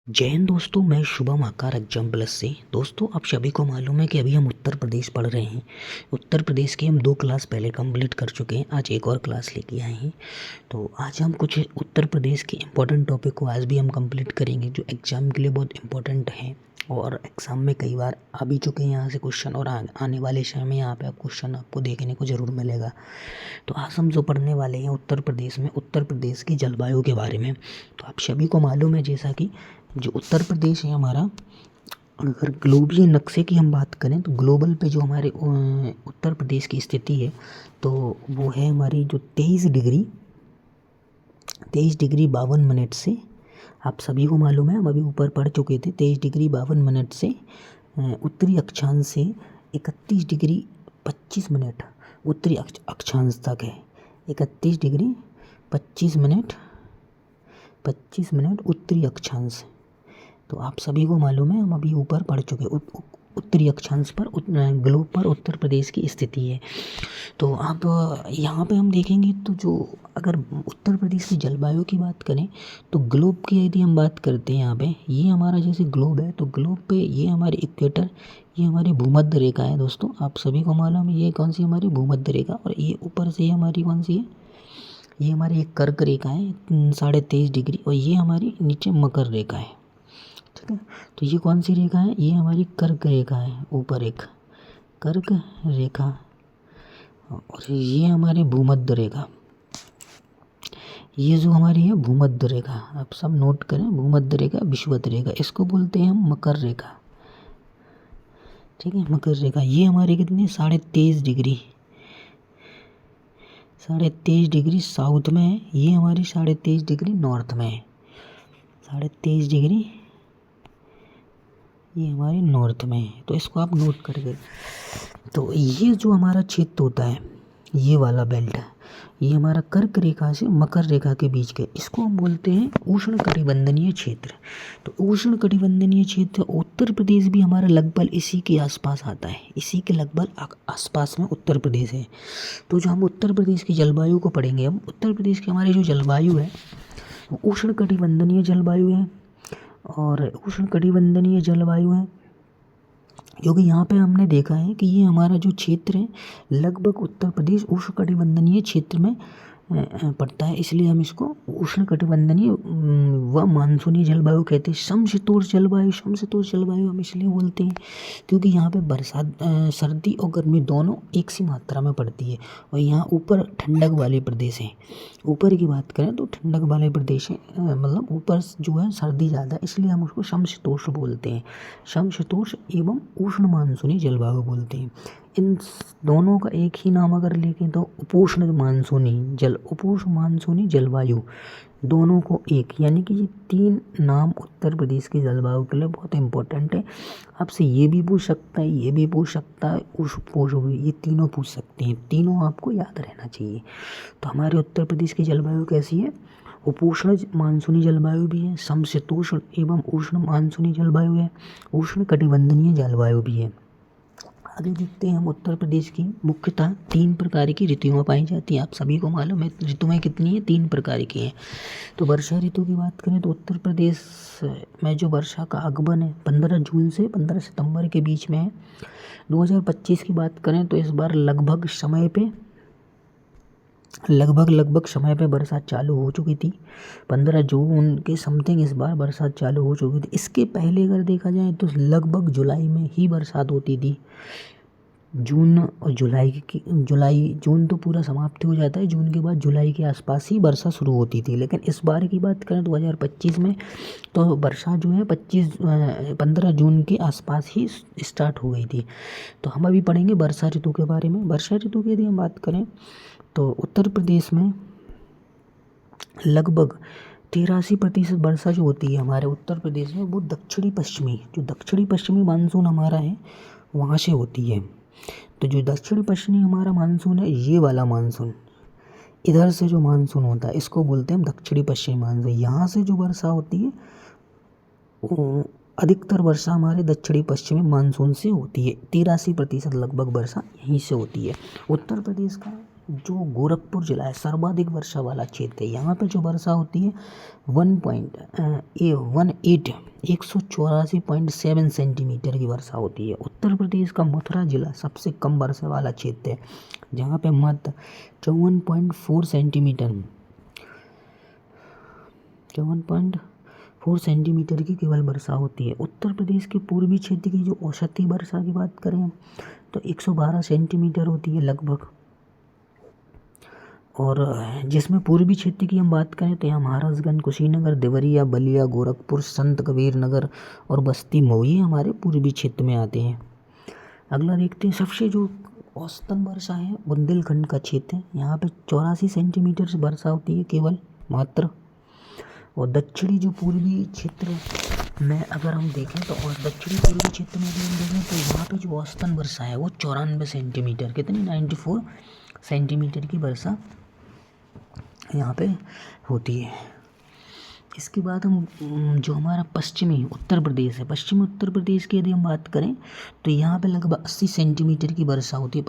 जय हिंद दोस्तों, मैं शुभम आकार एग्जाम प्लस से। दोस्तों, आप सभी को मालूम है कि अभी हम उत्तर प्रदेश पढ़ रहे हैं। उत्तर प्रदेश की हम 2 क्लास पहले कंप्लीट कर चुके हैं। आज एक और क्लास लेके आए हैं। तो आज हम कुछ उत्तर प्रदेश के इम्पोर्टेंट टॉपिक को आज भी हम कंप्लीट करेंगे, जो एग्ज़ाम के लिए बहुत इंपॉर्टेंट हैं और एग्ज़ाम में कई बार आ भी चुके हैं यहाँ से क्वेश्चन, और आने वाले समय में यहाँ पे आप क्वेश्चन आपको देखने को ज़रूर मिलेगा। तो आज हम जो पढ़ने वाले हैं उत्तर प्रदेश में, उत्तर प्रदेश की जलवायु के बारे में। तो आप सभी को मालूम है जैसा कि जो उत्तर प्रदेश है हमारा, अगर ग्लोबली नक्शे की हम बात करें तो ग्लोबल पे जो हमारे उत्तर प्रदेश की स्थिति है तो वो है हमारी जो 23 डिग्री 52 मिनट से, आप सभी को मालूम है, हम अभी ऊपर पढ़ चुके थे, 23 डिग्री 52 मिनट से उत्तरी अक्षांश से 31 डिग्री 25 मिनट उत्तरी अक्षांश तक है। 31 डिग्री 25 मिनट उत्तरी अक्षांश। तो आप सभी को मालूम है, हम अभी ऊपर पढ़ चुके उत्तरी अक्षांश पर ग्लोब पर उत्तर प्रदेश की स्थिति है। तो आप यहाँ पे हम देखेंगे तो जो अगर उत्तर प्रदेश की जलवायु की बात करें तो ग्लोब की यदि हम बात करते हैं, यहाँ पे ये हमारा जैसे ग्लोब है तो ग्लोब पे ये हमारे इक्वेटर, ये हमारी भूमध्य रेखा है। दोस्तों, आप सभी को मालूम है ये कौन सी हमारी भूमध्य रेखा, और ये ऊपर से हमारी कौन सी है, ये हमारी एक कर्क रेखा है 23.5 डिग्री, और ये हमारी नीचे मकर रेखा है। ठीक है, तो ये कौन सी रेखा है, ये हमारी कर्क रेखा है, ऊपर एक कर्क रेखा, और ये हमारी भूमध्य रेखा, ये जो हमारी है भूमध्य रेखा, आप सब नोट करें, भूमध्य रेखा विषुवत रेखा, इसको बोलते हैं हम मकर रेखा। ठीक है, मकर रेखा ये हमारी कितनी 23.5 डिग्री साउथ में है, ये हमारी 23.5 डिग्री नॉर्थ में है। 23.5 डिग्री ये हमारे नॉर्थ में है, तो इसको आप नोट करके। तो ये जो हमारा क्षेत्र होता है, ये वाला बेल्ट है, ये हमारा कर्क रेखा से मकर रेखा के बीच के, इसको हम बोलते हैं उष्ण कटिबंधनीय क्षेत्र। तो उष्ण कटिबंधनीय क्षेत्र उत्तर प्रदेश भी हमारा लगभग इसी के आसपास आता है, इसी के लगभग आसपास में उत्तर प्रदेश है। तो जो हम उत्तर प्रदेश की जलवायु को पढ़ेंगे, हम उत्तर प्रदेश की हमारी जो जलवायु है उष्ण कटिबंधनीय जलवायु है, और उष्ण कटिबंधनीय जलवायु है क्योंकि यहाँ पे हमने देखा है कि ये हमारा जो क्षेत्र है लगभग उत्तर प्रदेश उष्ण कटिबंधनीय क्षेत्र में पड़ता है, इसलिए हम इसको उष्ण कटिबंधनीय व मानसूनी जलवायु कहते हैं। समशीतोष्ण जलवायु हम इसलिए बोलते हैं क्योंकि यहाँ पे बरसात, सर्दी और गर्मी दोनों एक सी मात्रा में पड़ती है, और यहाँ ऊपर ठंडक वाले प्रदेश हैं। ऊपर की बात करें तो ठंडक वाले प्रदेश हैं, मतलब ऊपर जो है सर्दी ज़्यादा, इसलिए हम उसको समशीतोष्ण बोलते हैं। समशीतोष्ण एवं उष्ण मानसूनी जलवायु बोलते हैं। इन दोनों का एक ही नाम अगर लेके तो उपोष्ण मानसूनी जलवायु, दोनों को एक, यानी कि ये 3 नाम उत्तर प्रदेश की जलवायु के लिए बहुत इंपॉर्टेंट है। आपसे ये भी पूछ सकता है, ये भी पूछ सकता है, ये तीनों पूछ सकते हैं, तीनों आपको याद रहना चाहिए। तो हमारे उत्तर प्रदेश की जलवायु कैसी है, उपोष्ण मानसूनी जलवायु भी है, समशीतोष्ण एवं उष्ण मानसूनी जलवायु है, उष्ण कटिबंधनीय जलवायु भी है। आगे देखते हैं हम उत्तर प्रदेश की मुख्यतः 3 प्रकार की ऋतुएं पाई जाती हैं। आप सभी को मालूम है ऋतुएं कितनी है, 3 प्रकार की हैं। तो वर्षा ऋतु की बात करें तो उत्तर प्रदेश में जो वर्षा का आगमन है 15 जून से 15 सितंबर के बीच में है। 2025 की बात करें तो इस बार लगभग समय पे बरसात चालू हो चुकी थी। 15 जून के समथिंग इस बार बरसात चालू हो चुकी थी। इसके पहले अगर देखा जाए तो लगभग जुलाई में ही बरसात होती थी। जून तो पूरा समाप्ति हो जाता है, जून के बाद जुलाई के आसपास ही वर्षा शुरू होती थी। लेकिन इस बार की बात करें 2025 में तो वर्षा जो है 15 जून के आसपास ही स्टार्ट हो गई थी। तो हम अभी पढ़ेंगे वर्षा ऋतु के बारे में। वर्षा ऋतु की यदि हम बात करें तो उत्तर प्रदेश में लगभग 83% वर्षा जो होती है हमारे उत्तर प्रदेश में, वो दक्षिणी पश्चिमी मानसून हमारा है वहाँ से होती है। तो जो दक्षिणी पश्चिमी हमारा मानसून है, ये वाला मानसून, इधर से जो मानसून होता है इसको बोलते हैं हम दक्षिणी पश्चिमी मानसून। यहाँ से जो वर्षा होती है वो अधिकतर वर्षा हमारे दक्षिणी पश्चिमी मानसून से होती है। 83% लगभग वर्षा यहीं से होती है। उत्तर प्रदेश का जो गोरखपुर जिला है सर्वाधिक वर्षा वाला क्षेत्र है। यहाँ पे जो वर्षा होती है 184.7 सेंटीमीटर की वर्षा होती है। उत्तर प्रदेश का मथुरा जिला सबसे कम वर्षा वाला क्षेत्र है, जहाँ पे मात्र 54.4 सेंटीमीटर की केवल वर्षा होती है। उत्तर प्रदेश के पूर्वी क्षेत्र की जो औसतन वर्षा की बात करें तो 112 सेंटीमीटर होती है लगभग। और जिसमें पूर्वी क्षेत्र की हम बात करें तो यहाँ महाराजगंज, कुशीनगर, देवरिया, बलिया, गोरखपुर, संत कबीर नगर और बस्ती मऊ ये हमारे पूर्वी क्षेत्र में आते हैं। अगला देखते हैं, सबसे जो औसतन वर्षा है बुंदेलखंड का क्षेत्र है। यहाँ पे 84 सेंटीमीटर से वर्षा होती है केवल मात्र। और दक्षिणी जो पूर्वी क्षेत्र में अगर हम देखें तो और दक्षिणी पूर्वी क्षेत्र में भी हम देखें तो यहाँ पे जो औसतन वर्षा है वो 94 सेंटीमीटर, कितनी 94 सेंटीमीटर की वर्षा यहाँ पे होती है। इसके बाद हम जो हमारा पश्चिमी उत्तर प्रदेश है, पश्चिमी उत्तर प्रदेश की यदि हम बात करें तो यहाँ पे लगभग 80 सेंटीमीटर की वर्षा होती है।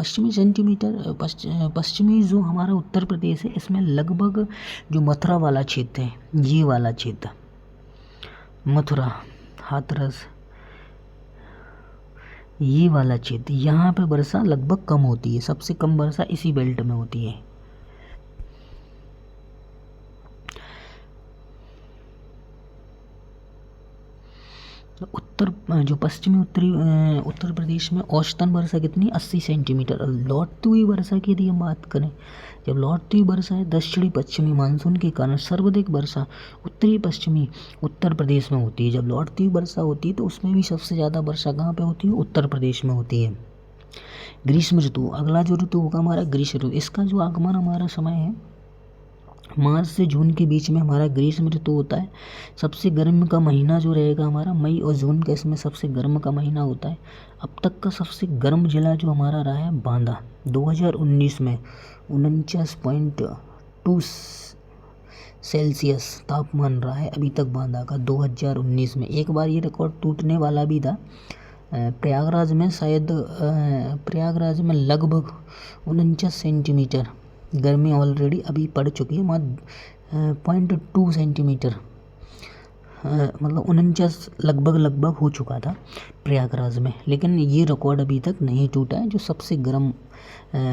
पश्चिमी जो हमारा उत्तर प्रदेश है इसमें लगभग जो मथुरा वाला क्षेत्र है, ये वाला क्षेत्र मथुरा, हाथरस, ये वाला क्षेत्र, यहाँ पे वर्षा लगभग कम होती है। सबसे कम वर्षा इसी बेल्ट में होती है। पश्चिमी उत्तर प्रदेश में औसतन वर्षा कितनी 80 सेंटीमीटर। लौटती हुई वर्षा की यदि हम बात करें, जब लौटती हुई वर्षा है दक्षिणी पश्चिमी मानसून के कारण सर्वाधिक वर्षा उत्तरी पश्चिमी उत्तर प्रदेश में होती है। जब लौटती हुई वर्षा होती है तो उसमें भी सबसे ज़्यादा वर्षा कहाँ पे होती है, उत्तर प्रदेश में होती है। ग्रीष्म ऋतु, अगला जो ऋतु होगा हमारा ग्रीष्म ऋतु। इसका जो आगमन हमारा समय है मार्च से जून के बीच में हमारा ग्रीष्म ऋतु होता है। सबसे गर्म का महीना जो रहेगा हमारा मई और जून का, इसमें सबसे गर्म का महीना होता है। अब तक का सबसे गर्म जिला जो हमारा रहा है बांदा, 2019 में 49.2 सेल्सियस तापमान रहा है अभी तक बांदा का 2019 में। एक बार ये रिकॉर्ड टूटने वाला भी था प्रयागराज में लगभग 49 सेंटीमीटर गर्मी ऑलरेडी अभी पड़ चुकी है। मात्र 0.2 सेंटीमीटर मतलब 49 लगभग हो चुका था प्रयागराज में, लेकिन ये रिकॉर्ड अभी तक नहीं टूटा है। जो सबसे गर्म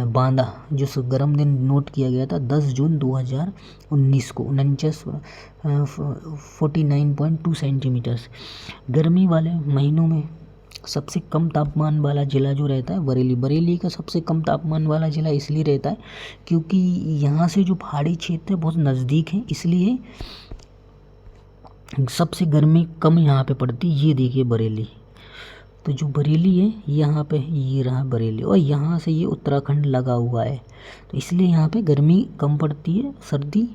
बांदा जो गर्म दिन नोट किया गया था 10 जून 2019 को 49.2 सेंटीमीटर। गर्मी वाले महीनों में सबसे कम तापमान वाला ज़िला जो रहता है बरेली का सबसे कम तापमान वाला ज़िला इसलिए रहता है क्योंकि यहाँ से जो पहाड़ी क्षेत्र है बहुत नज़दीक है, इसलिए सबसे गर्मी कम यहाँ पे पड़ती है। ये देखिए बरेली, तो जो बरेली है यहाँ पे ये रहा बरेली, और यहाँ से ये उत्तराखंड लगा हुआ है, तो इसलिए यहाँ पे गर्मी कम पड़ती है, सर्दी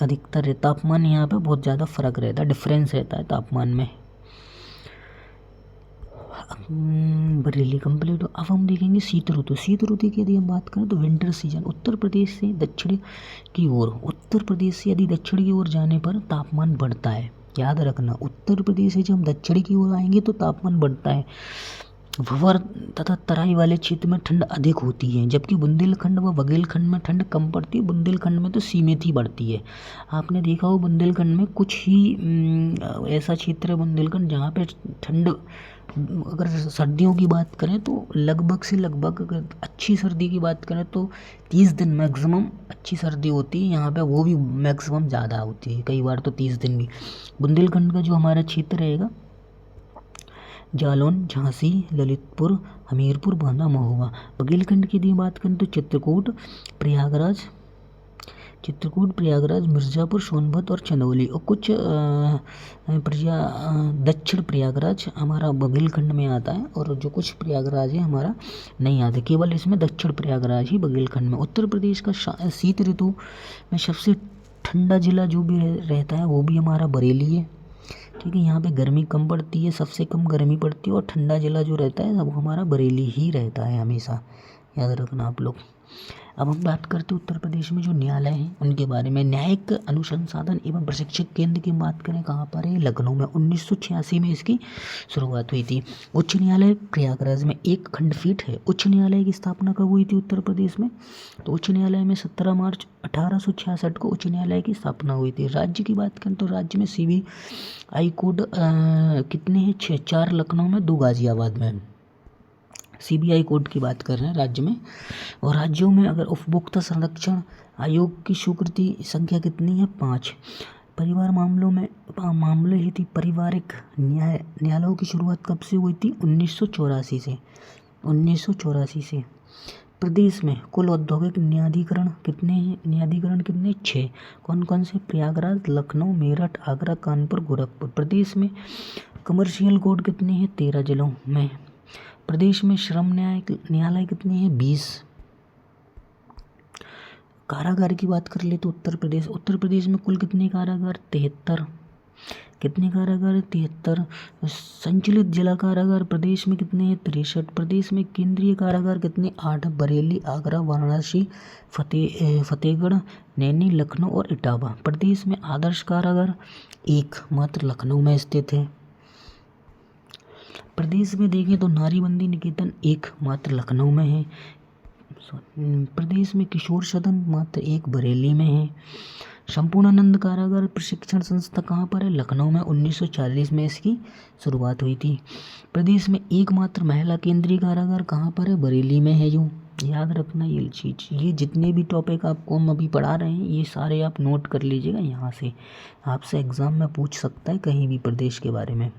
अधिकतर है। तापमान यहाँ पे बहुत ज़्यादा फ़र्क रहता है, डिफरेंस रहता है तापमान में। बरेली कंप्लीट। अब हम देखेंगे शीत ऋतु। शीत ऋतु की यदि हम बात करें तो विंटर सीजन उत्तर प्रदेश से दक्षिण की यदि दक्षिण की ओर जाने पर तापमान बढ़ता है। याद रखना, उत्तर प्रदेश से जब हम दक्षिण की ओर आएंगे तो तापमान बढ़ता है। भंवर तथा तराई वाले क्षेत्र में ठंड अधिक होती है, जबकि बुंदेलखंड व बघेलखंड में ठंड कम पड़ती है। बुंदेलखंड में तो सीमित ही बढ़ती है। आपने देखा हो बुंदेलखंड में कुछ ही ऐसा क्षेत्र है बुंदेलखंड जहाँ पे ठंड, अगर सर्दियों की बात करें तो लगभग अगर अच्छी सर्दी की बात करें तो 30 दिन मैक्सिमम अच्छी सर्दी होती है यहाँ पे, वो भी मैक्सिमम ज़्यादा होती है, कई बार तो 30 दिन भी। बुंदेलखंड का जो हमारा क्षेत्र रहेगा जालौन, झांसी, ललितपुर, हमीरपुर, बांदा, महोबा। बघेलखंड की यदि बात करें तो चित्रकूट, प्रयागराज, मिर्ज़ापुर, सोनभद्र और चंदौली, और कुछ दक्षिण प्रयागराज हमारा बघेलखंड में आता है, और जो कुछ प्रयागराज है हमारा नहीं आता, केवल इसमें दक्षिण प्रयागराज ही बघेलखंड में। उत्तर प्रदेश का शीत ऋतु में सबसे ठंडा जिला जो भी रहता है वो भी हमारा बरेली है। ठीक है, यहाँ पे गर्मी कम पड़ती है, सबसे कम गर्मी पड़ती है, और ठंडा जिला जो रहता है वो हमारा बरेली ही रहता है हमेशा, याद रखना आप लोग। अब हम बात करते हैं उत्तर प्रदेश में जो न्यायालय हैं उनके बारे में। न्यायिक अनुसंधान एवं प्रशिक्षण केंद्र की बात करें कहाँ पर है, लखनऊ में। 1986 में इसकी शुरुआत हुई थी। उच्च न्यायालय प्रयागराज में एक खंडपीठ है। उच्च न्यायालय की स्थापना कब हुई थी उत्तर प्रदेश में? तो उच्च न्यायालय में 17 मार्च 1866 को उच्च न्यायालय की स्थापना हुई थी। राज्य की बात करें तो राज्य में CBI कोड कितने हैं? 6, 4 लखनऊ में, 2 गाजियाबाद में। CBI कोड की बात कर रहे हैं राज्य में। और राज्यों में अगर उपभोक्ता संरक्षण आयोग की स्वीकृति संख्या कितनी है? 5। परिवार मामले ही थी पारिवारिक न्यायालयों की शुरुआत कब से हुई थी? 1984 से। 1984 से। प्रदेश में कुल औद्योगिक न्यायाधिकरण कितने हैं? न्यायाधिकरण कितने? 6। कौन कौन से? प्रयागराज, लखनऊ, मेरठ, आगरा, कानपुर, गोरखपुर। प्रदेश में कमर्शियल कोर्ट कितने हैं? 13 जिलों में। प्रदेश में श्रम न्यायालय कितने हैं? 20। कारागार की बात कर ले तो उत्तर प्रदेश में कुल कितने कारागार? 73। कितने कारागार? 73। संचालित जिला कारागार प्रदेश में कितने हैं? 63। प्रदेश में केंद्रीय कारागार कितने? 8। बरेली, आगरा, वाराणसी, फतेहगढ़, नैनी, लखनऊ और इटावा। प्रदेश में आदर्श कारागार 1 मात्र लखनऊ में स्थित है। प्रदेश में देखें तो नारीबंदी निकेतन 1 मात्र लखनऊ में है। प्रदेश में किशोर सदन मात्र 1 बरेली में है। संपूर्णानंद कारागार प्रशिक्षण संस्था कहाँ पर है? लखनऊ में। 1940 में इसकी शुरुआत हुई थी। प्रदेश में एकमात्र महिला केंद्रीय कारागार कहाँ पर है? बरेली में है। जो याद रखना ये चीज़, ये जितने भी टॉपिक आपको हम अभी पढ़ा रहे हैं ये सारे आप नोट कर लीजिएगा। यहाँ से आपसे एग्ज़ाम में पूछ सकता है कहीं भी प्रदेश के बारे में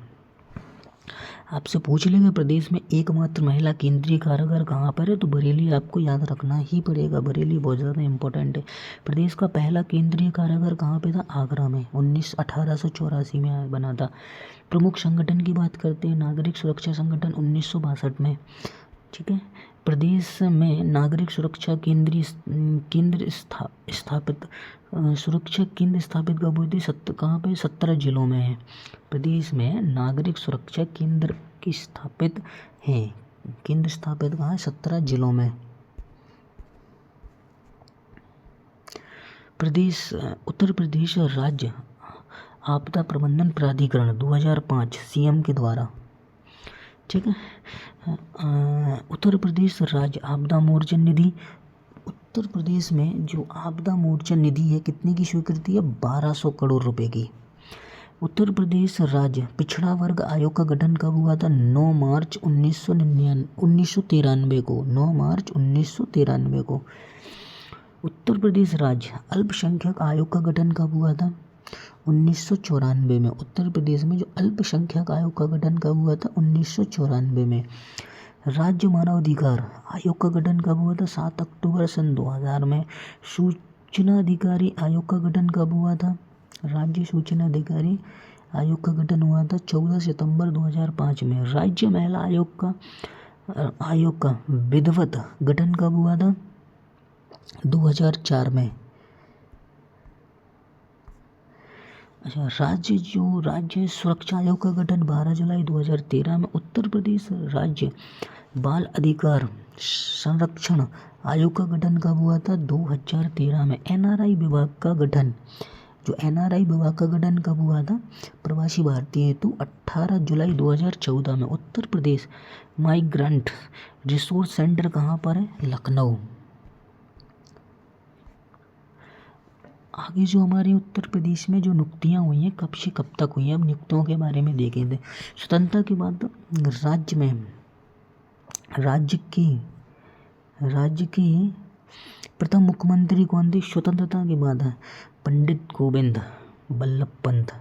आपसे पूछ लेंगे। प्रदेश में एकमात्र महिला केंद्रीय कारागार कहाँ पर है? तो बरेली आपको याद रखना ही पड़ेगा। बरेली बहुत ज़्यादा इंपॉर्टेंट है। प्रदेश का पहला केंद्रीय कारागार कहाँ पे था? आगरा में। 1884 में बना था। प्रमुख संगठन की बात करते हैं, नागरिक सुरक्षा संगठन 1962 में। ठीक है। प्रदेश में नागरिक सुरक्षा केंद्र स्थापित सुरक्षा केंद्र स्थापित कब हुई थी? कहाँ पे? 17 जिलों में है। प्रदेश में नागरिक सुरक्षा केंद्र की स्थापित है। केंद्र स्थापित कहाँ है? 17 जिलों में। उत्तर प्रदेश राज्य आपदा प्रबंधन प्राधिकरण 2005 CM के द्वारा। ठीक है। उत्तर प्रदेश राज्य आपदा मोर्चन निधि। उत्तर प्रदेश में जो आपदा मोर्चन निधि है कितने की स्वीकृति है? 1200 करोड़ रुपए की। उत्तर प्रदेश राज्य पिछड़ा वर्ग आयोग का गठन कब हुआ था? 9 मार्च 1993 को। 9 मार्च 1993 को। उत्तर प्रदेश राज्य अल्पसंख्यक आयोग का गठन कब हुआ था? 1994 में। उत्तर प्रदेश में जो अल्पसंख्यक आयोग का गठन कब हुआ था? 1994 में। राज्य मानवाधिकार आयोग का गठन कब हुआ था? 7 अक्टूबर सन 2000 में। सूचना अधिकारी आयोग का गठन कब हुआ था? राज्य सूचना अधिकारी आयोग का गठन हुआ था 14 सितंबर 2005 में। राज्य महिला आयोग का विधिवत गठन कब हुआ था? 2004 में। अच्छा, राज्य सुरक्षा आयोग का गठन 12 जुलाई 2013 में। उत्तर प्रदेश राज्य बाल अधिकार संरक्षण आयोग का गठन कब हुआ था? 2013 में। NRI विभाग का गठन कब हुआ था? प्रवासी भारतीय हेतु 18 जुलाई 2014 में। Uttar Pradesh migrant resource centre कहाँ पर है? लखनऊ। आगे जो हमारे उत्तर प्रदेश में जो नियुक्तियाँ हुई हैं कब से कब तक हुई हैं, अब नियुक्तियों के बारे में देखेंगे। स्वतंत्रता के बाद राज्य की प्रथम मुख्यमंत्री कौन थे? स्वतंत्रता के बाद पंडित गोविंद बल्लभ पंत।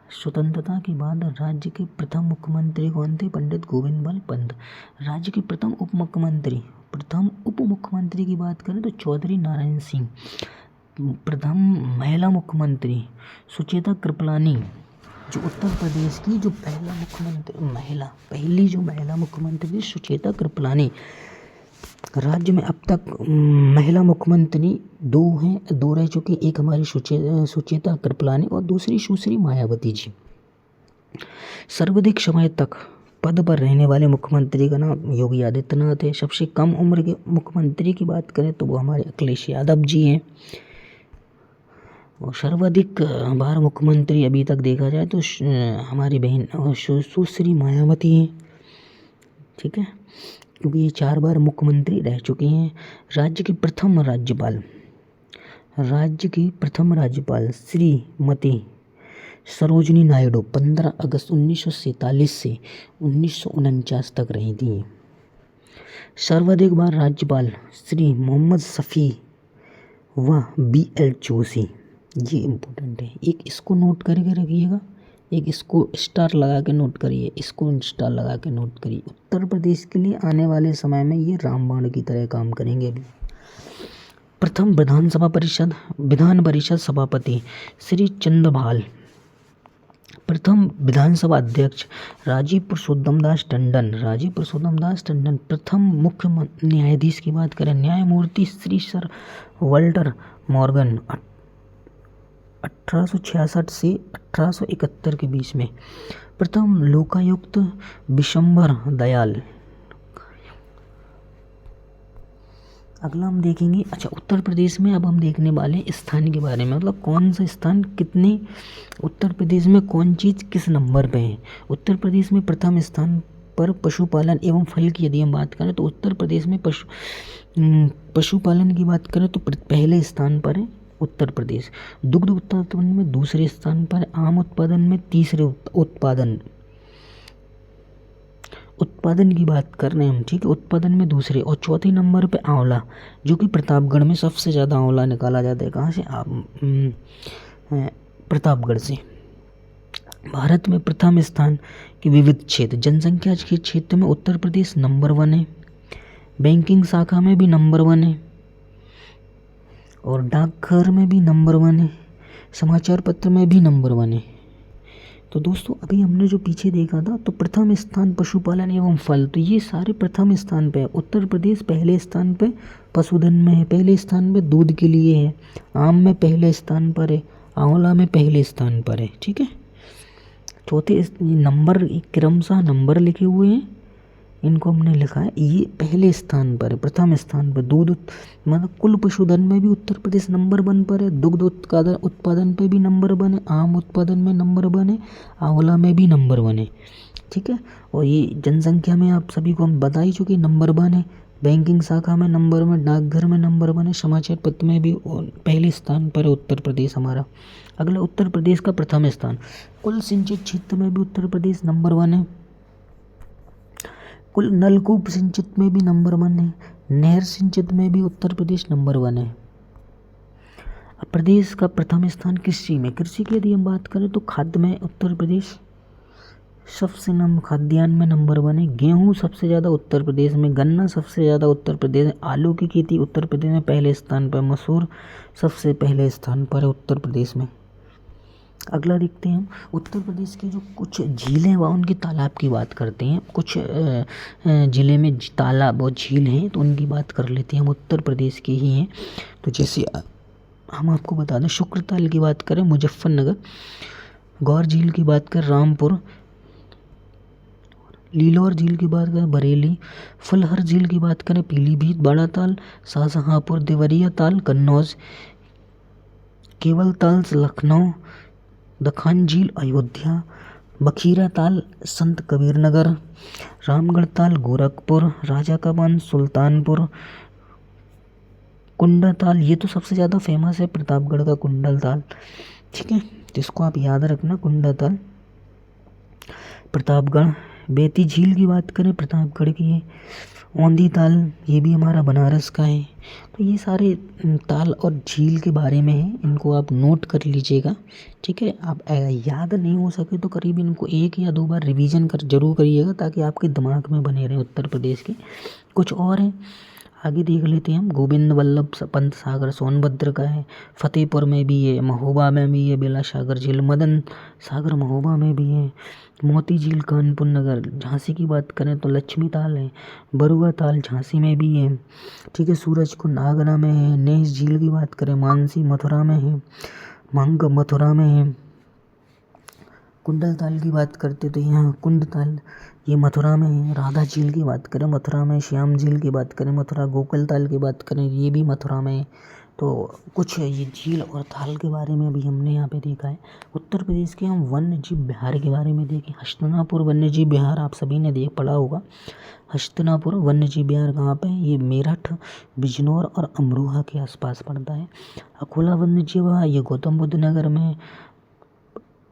स्वतंत्रता के बाद राज्य के प्रथम मुख्यमंत्री कौन थे? पंडित गोविंद बल्लभ पंत। राज्य के प्रथम उप मुख्यमंत्री की बात करें तो चौधरी नारायण सिंह। प्रथम महिला मुख्यमंत्री सुचेता कृपलानी। जो उत्तर प्रदेश की जो पहली जो महिला मुख्यमंत्री सुचेता कृपलानी। राज्य में अब तक महिला मुख्यमंत्री 2 हैं, 2 रह चुकी। एक हमारी सुचेता कृपलानी और दूसरी सुश्री मायावती जी। सर्वाधिक समय तक पद पर रहने वाले मुख्यमंत्री का नाम योगी आदित्यनाथ है। सबसे कम उम्र के मुख्यमंत्री की बात करें तो वो हमारे अखिलेश यादव जी हैं। और सर्वाधिक बार मुख्यमंत्री अभी तक देखा जाए तो हमारी बहन सुश्री मायावती हैं, ठीक है, क्योंकि ये 4 बार मुख्यमंत्री रह चुकी हैं। राज्य की प्रथम राज्यपाल श्रीमती सरोजिनी नायडू 15 अगस्त 1947 से 1949 तक रही थी। सर्वाधिक बार राज्यपाल श्री मोहम्मद शफी व BL जोशी। ये इम्पोर्टेंट है, एक इसको नोट करके रखिएगा, एक इसको स्टार लगा के नोट करिए, इसको स्टार लगा के नोट करिए। उत्तर प्रदेश के लिए आने वाले समय में ये रामबाण की तरह काम करेंगे। अभी प्रथम विधान परिषद सभापति श्री चंद्रभाल। प्रथम विधानसभा अध्यक्ष राजीव पुरुषोत्तम दास टंडन। प्रथम मुख्य न्यायाधीश की बात करें, न्यायमूर्ति श्री सर वाल्टर मॉर्गन 1866 से 1871 के बीच में। प्रथम लोकायुक्त विशंबर दयाल। अगला हम देखेंगे, अच्छा उत्तर प्रदेश में अब हम देखने वाले स्थान के बारे में, मतलब कौन सा स्थान कितने, उत्तर प्रदेश में कौन चीज़ किस नंबर पे है। उत्तर प्रदेश में प्रथम स्थान पर पशुपालन एवं फल की यदि हम बात करें तो उत्तर प्रदेश में पशुपालन की बात करें तो पहले स्थान पर है उत्तर प्रदेश। दुग्ध उत्पादन में दूसरे स्थान पर, आम उत्पादन में तीसरे, उत्पादन की बात कर रहे हैं हम, ठीक है, उत्पादन में दूसरे, और चौथे नंबर पे आंवला, जो कि प्रतापगढ़ में सबसे ज़्यादा आंवला निकाला जाता है। कहाँ से? प्रतापगढ़ से। भारत में प्रथम स्थान के विविध क्षेत्र, जनसंख्या के क्षेत्र में उत्तर प्रदेश नंबर 1 है, बैंकिंग शाखा में भी नंबर 1 है, और डाकघर में भी नंबर 1 है, समाचार पत्र में भी नंबर 1 है। तो दोस्तों अभी हमने जो पीछे देखा था, तो प्रथम स्थान पशुपालन एवं फल, तो ये सारे प्रथम स्थान पे है। उत्तर प्रदेश पहले स्थान पे पशुधन में है, पहले स्थान पे दूध के लिए है, आम में पहले स्थान पर है, आंवला में पहले स्थान पर है, ठीक है। चौथे नंबर क्रमशः नंबर लिखे हुए हैं, इनको हमने लिखा है, ये पहले स्थान पर है, प्रथम स्थान पर। दूध मतलब कुल पशुधन में भी उत्तर प्रदेश नंबर 1 पर है, दुग्ध उत्पादन पे भी नंबर 1 है, आम उत्पादन में नंबर 1 है, आंवला में भी नंबर 1 है, ठीक है। और ये जनसंख्या में आप सभी को हम बता ही चुके नंबर 1 है, बैंकिंग शाखा में नंबर 1, डाकघर में नंबर 1 है, समाचार पत्र में भी पहले स्थान पर है उत्तर प्रदेश हमारा। अगला उत्तर प्रदेश का प्रथम स्थान, कुल सिंचित क्षेत्र में भी उत्तर प्रदेश नंबर 1 है, कुल नलकूप सिंचित में भी नंबर 1 है, नहर सिंचित में भी उत्तर प्रदेश नंबर 1 है। प्रदेश का प्रथम स्थान कृषि में, कृषि की यदि हम बात करें तो खाद्य में उत्तर प्रदेश सबसे खाद्यान्न में नंबर 1 है, गेहूँ सबसे ज़्यादा उत्तर प्रदेश में, गन्ना सबसे ज़्यादा उत्तर प्रदेश में, आलू की खेती उत्तर प्रदेश में पहले स्थान पर, मसूर सबसे पहले स्थान पर है उत्तर प्रदेश में। अगला देखते हैं हम उत्तर प्रदेश के जो कुछ झीलें व उनके तालाब की बात करते हैं। कुछ ज़िले में तालाब और झील हैं, तो उनकी बात कर लेते हैं, हम उत्तर प्रदेश के ही हैं। तो जैसे हम आपको बता दें, शुक्रताल की बात करें मुजफ्फरनगर, गौर झील की बात करें रामपुर, लीलोर झील की बात करें बरेली, फुलहर झील की बात करें पीलीभीत, बड़ा ताल शाहजहांपुर, देवरिया ताल कन्नौज, केवल ताल लखनऊ, दखान झील अयोध्या, बखीरा ताल संत कबीर नगर, रामगढ़ ताल गोरखपुर, राजा का बांध सुल्तानपुर, कुंडा ताल, ये तो सबसे ज़्यादा फेमस है प्रतापगढ़ का कुंडल ताल, ठीक है, जिसको आप याद रखना, कुंडा ताल प्रतापगढ़। बेती झील की बात करें प्रतापगढ़ की है, औंधी ताल ये भी हमारा बनारस का है। तो ये सारे ताल और झील के बारे में है, इनको आप नोट कर लीजिएगा, ठीक है। आप याद नहीं हो सके तो करीब इनको 1 या 2 बार रिवीजन जरूर करिएगा, ताकि आपके दिमाग में बने रहें उत्तर प्रदेश के। कुछ और हैं, आगे देख लेते हैं हम। गोविंद वल्लभ पंत सागर सोनभद्र का है, फतेहपुर में भी है, महोबा में भी है, बेला सागर झील, मदन सागर महोबा में भी है, मोती झील कानपुर नगर। झांसी की बात करें तो लक्ष्मी ताल है, बरुआ ताल झांसी में भी है, ठीक है, सूरजकुंड आगरा में है। नेस झील की बात करें मानसी मथुरा में है, मांग मथुरा में है, कुंडल ताल की बात करते तो यहाँ कुंड ताल ये मथुरा में है। राधा झील की बात करें मथुरा में, श्याम झील की बात करें मथुरा, गोकुल ताल की बात करें ये भी मथुरा में है। तो कुछ ये झील और ताल के बारे में भी हमने यहाँ पे देखा है। उत्तर प्रदेश के हम वन्य जीव विहार के बारे में देखें। हस्तिनापुर वन्य जीव विहार आप सभी ने देख पढ़ा होगा। हस्तिनापुर वन्य जीव विहार कहाँ पे है? ये मेरठ, बिजनौर और अमरोहा के आसपास पड़ता है। अकोला वन्य जीव विहार ये गौतम बुद्ध नगर में।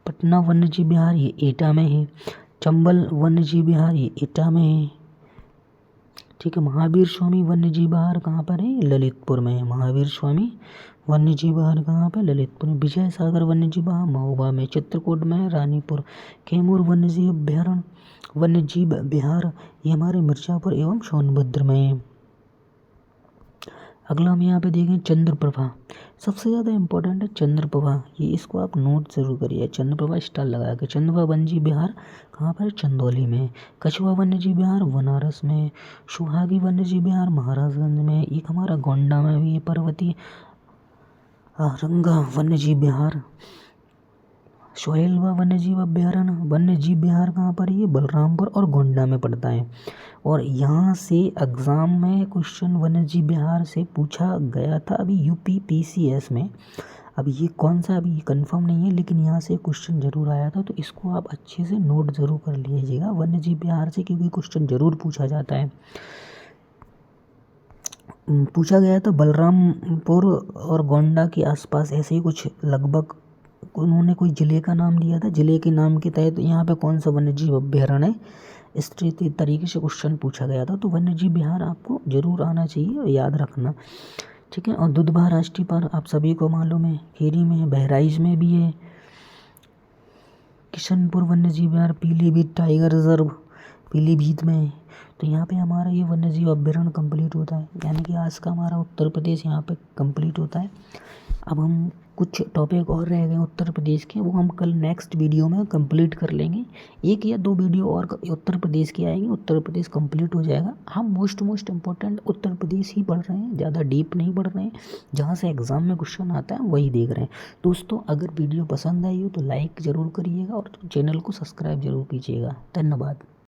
पटना वन्य जीव विहार ये एटा में है। चंबल वन्य जीव विहार ये एटा में है। ठीक है। महावीर स्वामी वन्य जीव विहार कहाँ पर है? ललितपुर में है। महावीर स्वामी वन्य जीव विहार कहाँ पे? ललितपुर में। विजय सागर वन्य जीव विहार महोबा में। चित्रकूट में, रानीपुर। कैमूर वन्य जीव विहार ये हमारे मिर्जापुर एवं सोनभद्र में है। अगला हम यहाँ पे देखें चंद्रप्रभा। सबसे ज़्यादा इम्पोर्टेंट है चंद्रप्रभा, ये इसको आप नोट जरूर करिए। चंद्रप्रभा स्टार लगा के। चंद्रप्रभा वन्यजीव विहार कहाँ पर? चंदौली में। कछुआ वन्यजीव विहार बनारस में। सुहागी वन्यजीव विहार महाराजगंज में। एक हमारा गोंडा में भी है पर्वतीय रंगा वन्यजीव विहार। सोहेलवा वन्यजीव अभ्यारण्य वन्यजीव विहार कहाँ पर? ये बलरामपुर और गोंडा में पड़ता है। और यहाँ से एग्ज़ाम में क्वेश्चन वन्यजीव विहार से पूछा गया था अभी UPPCS में। अब ये कौन सा अभी कंफर्म नहीं है, लेकिन यहाँ से क्वेश्चन जरूर आया था, तो इसको आप अच्छे से नोट ज़रूर कर लीजिएगा वन्यजीव विहार से, क्योंकि क्वेश्चन ज़रूर पूछा जाता है। पूछा गया था बलरामपुर और गोंडा के आसपास ऐसे ही कुछ लगभग उन्होंने कोई ज़िले का नाम दिया था। ज़िले के नाम के तहत यहाँ पे कौन सा वन्यजीव अभ्यारण्य है, इस तरीके से क्वेश्चन पूछा गया था। तो वन्यजीव विहार आपको जरूर आना चाहिए और याद रखना। ठीक है। और दुधवा राष्ट्रीय पार्क आप सभी को मालूम है, खेरी में है, बहराइच में भी है। किशनपुर वन्यजीव विहार पीलीभीत टाइगर रिजर्व पीलीभीत में है। तो यहाँ पे हमारा ये वन्यजीव अभ्यारण्य कंप्लीट होता है, यानी कि आज का हमारा उत्तर प्रदेश यहाँ पे कंप्लीट होता है। अब हम कुछ टॉपिक और रह गए उत्तर प्रदेश के, वो हम कल नेक्स्ट वीडियो में कंप्लीट कर लेंगे। 1 या 2 वीडियो और उत्तर प्रदेश की आएंगे, उत्तर प्रदेश कंप्लीट हो जाएगा। हम मोस्ट इम्पोर्टेंट उत्तर प्रदेश ही पढ़ रहे हैं, ज़्यादा डीप नहीं पढ़ रहे हैं। जहाँ से एग्ज़ाम में क्वेश्चन आता है वही देख रहे हैं। दोस्तों अगर वीडियो पसंद आई हो तो लाइक ज़रूर करिएगा और चैनल को सब्सक्राइब ज़रूर कीजिएगा। धन्यवाद।